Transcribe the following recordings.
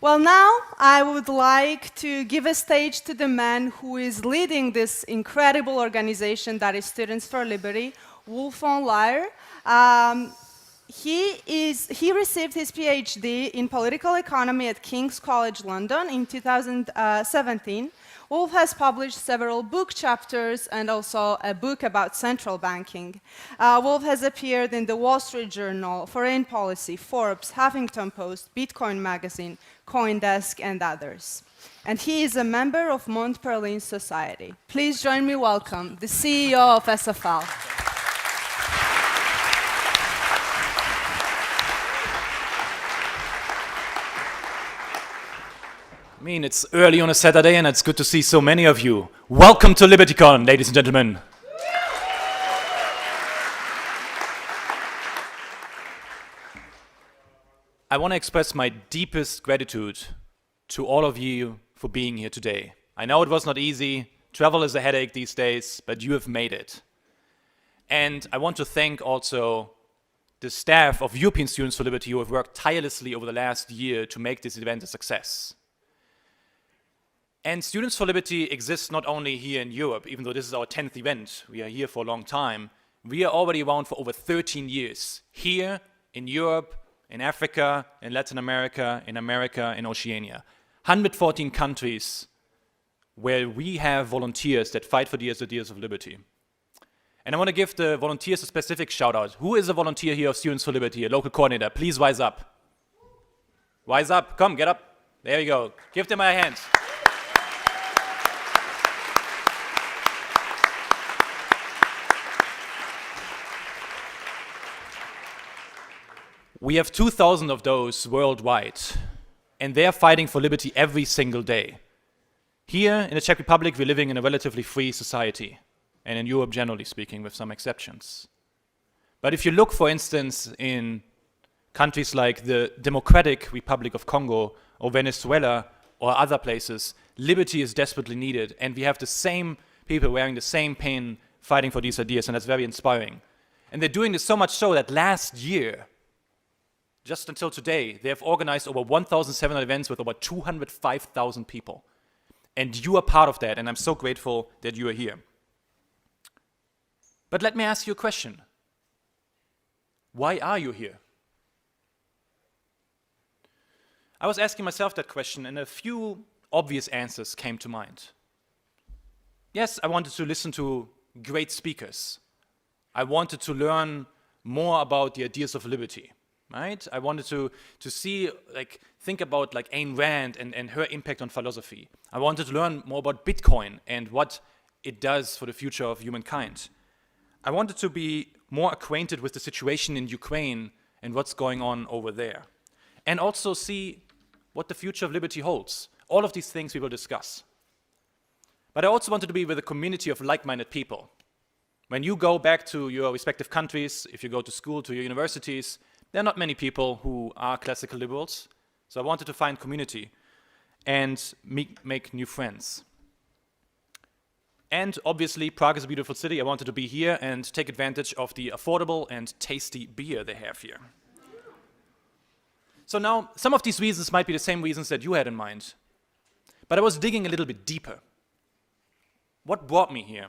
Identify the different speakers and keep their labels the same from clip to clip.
Speaker 1: Well, now I would like to give a stage to the man who is leading this incredible organization that is Students for Liberty, Wolfgang Laer. He received his Ph.D. in political economy at King's College London in 2017. Wolf has published several book chapters and also a book about central banking. Wolf has appeared in the Wallstreet Journal, Foreign Policy, Forbes, Huffington Post, Bitcoin Magazine, Coindesk, and others. And he is a member of Mont Pelerin Society. Please join me welcome the CEO of SFL.
Speaker 2: I mean, it's early on a Saturday and it's good to see so many of you. Welcome to LibertyCon, ladies and gentlemen. I want to express my deepest gratitude to all of you for being here today. I know it was not easy. Travel is a headache these days, but you have made it. And I want to thank also the staff of European Students for Liberty who have worked tirelessly over the last year to make this event a success. And Students for Liberty exists not only here in Europe, even though this is our 10th event, we are here for a long time. We are already around for over 13 years, here in Europe, in Africa, in Latin America, in Oceania. 114 countries where we have volunteers that fight for the ideas of liberty. And I want to give the volunteers a specific shout out. Who is a volunteer here of Students for Liberty, a local coordinator? Please rise up. Rise up, come, get up. There you go. Give them a hand. We have 2,000 of those worldwide, and they're fighting for liberty every single day. Here in the Czech Republic, we're living in a relatively free society, and in Europe generally speaking, with some exceptions. But if you look, for instance, in countries like the Democratic Republic of Congo, or Venezuela, or other places, liberty is desperately needed, and we have the same people wearing the same pin fighting for these ideas, and that's very inspiring. And they're doing this so much so that last year, just until today, they have organized over 1,700 events with over 205,000 people. And you are part of that, and I'm so grateful that you are here. But let me ask you a question. Why are you here? I was asking myself that question, and a few obvious answers came to mind. Yes, I wanted to listen to great speakers. I wanted to learn more about the ideas of liberty. Right? I wanted to see, think about Ayn Rand and her impact on philosophy. I wanted to learn more about Bitcoin and what it does for the future of humankind. I wanted to be more acquainted with the situation in Ukraine and what's going on over there. And also see what the future of liberty holds. All of these things we will discuss. But I also wanted to be with a community of like-minded people. When you go back to your respective countries, if you go to school, to your universities, there are not many people who are classical liberals, so I wanted to find community and make new friends. And obviously, Prague is a beautiful city. I wanted to be here and take advantage of the affordable and tasty beer they have here. So now, some of these reasons might be the same reasons that you had in mind, but I was digging a little bit deeper. What brought me here?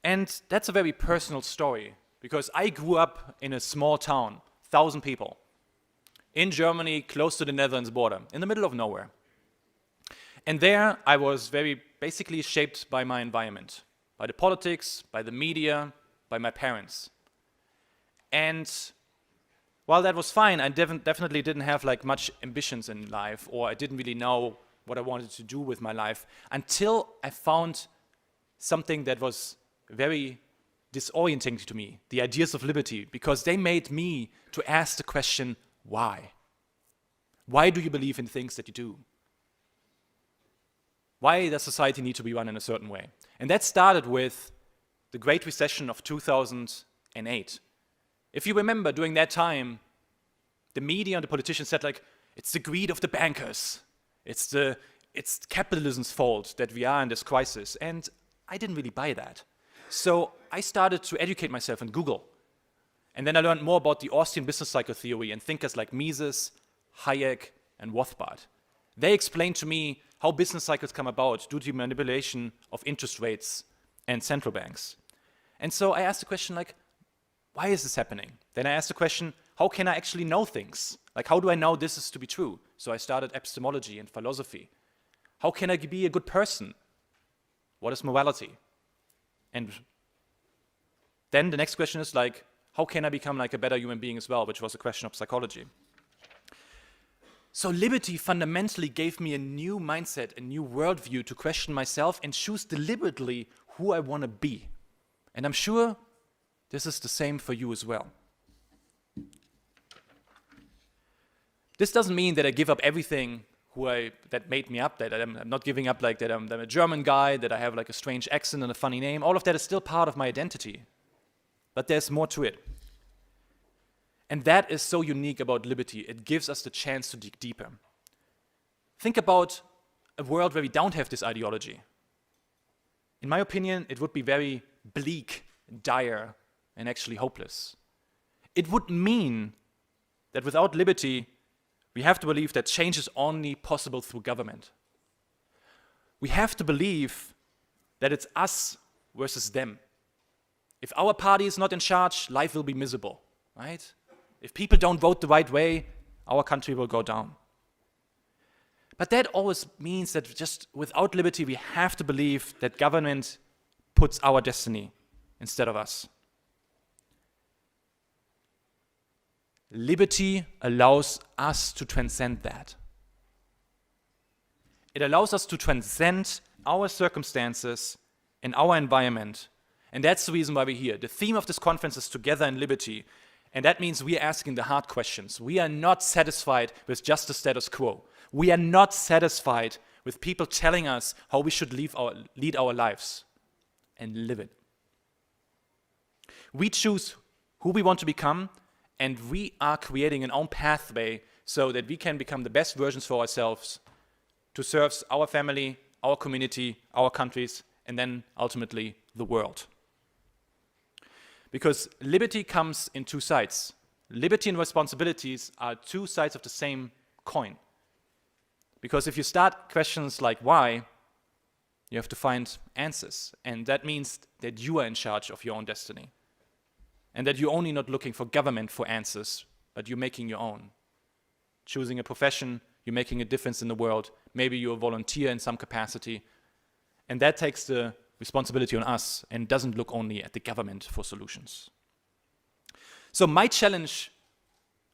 Speaker 2: And that's a very personal story, because I grew up in a small town, 1,000 people, in Germany, close to the Netherlands border, in the middle of nowhere. And there I was very basically shaped by my environment, by the politics, by the media, by my parents. And while that was fine, I definitely didn't have much ambitions in life, or I didn't really know what I wanted to do with my life, until I found something that was very disorienting to me, the ideas of liberty, because they made me to ask the question, why? Why do you believe in things that you do? Why does society need to be run in a certain way? And that started with the Great Recession of 2008. If you remember, during that time, the media and the politicians said, it's the greed of the bankers. It's capitalism's fault that we are in this crisis. And I didn't really buy that. So I started to educate myself on Google. And then I learned more about the Austrian business cycle theory and thinkers like Mises, Hayek, and Rothbard. They explain to me how business cycles come about due to manipulation of interest rates and central banks. And so I asked the question, like, why is this happening? Then I asked the question, how can I actually know things? Like, how do I know this is to be true? So I started epistemology and philosophy. How can I be a good person? What is morality? And then the next question is like, how can I become like a better human being as well, which was a question of psychology. So liberty fundamentally gave me a new mindset, a new worldview to question myself and choose deliberately who I want to be. And I'm sure this is the same for you as well. This doesn't mean that I give up everything that made me up, that I'm not giving up like that I'm a German guy, that I have like a strange accent and a funny name. All of that is still part of my identity. But there's more to it. And that is so unique about liberty. It gives us the chance to dig deeper. Think about a world where we don't have this ideology. In my opinion, it would be very bleak, dire, and actually hopeless. It would mean that without liberty, we have to believe that change is only possible through government. We have to believe that it's us versus them. If our party is not in charge, life will be miserable, right? If people don't vote the right way, our country will go down. But that always means that just without liberty, we have to believe that government puts our destiny instead of us. Liberty allows us to transcend that. It allows us to transcend our circumstances and our environment. And that's the reason why we're here. The theme of this conference is Together in Liberty. And that means we are asking the hard questions. We are not satisfied with just the status quo. We are not satisfied with people telling us how we should lead our lives and live it. We choose who we want to become, and we are creating an own pathway so that we can become the best versions for ourselves to serve our family, our community, our countries, and then ultimately the world. Because liberty comes in two sides. Liberty and responsibilities are two sides of the same coin. Because if you start questions like why, you have to find answers. And that means that you are in charge of your own destiny. And that you're only not looking for government for answers, but you're making your own. Choosing a profession, you're making a difference in the world. Maybe you're a volunteer in some capacity. And that takes the responsibility on us and doesn't look only at the government for solutions. So my challenge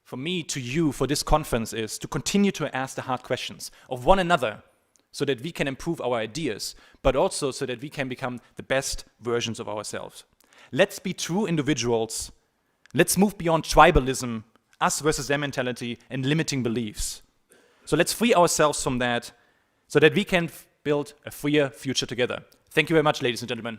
Speaker 2: for me to you for this conference is to continue to ask the hard questions of one another so that we can improve our ideas, but also so that we can become the best versions of ourselves. Let's be true individuals. Let's move beyond tribalism, us versus them mentality, and limiting beliefs. So let's free ourselves from that so that we can build a freer future together. Thank you very much, ladies and gentlemen.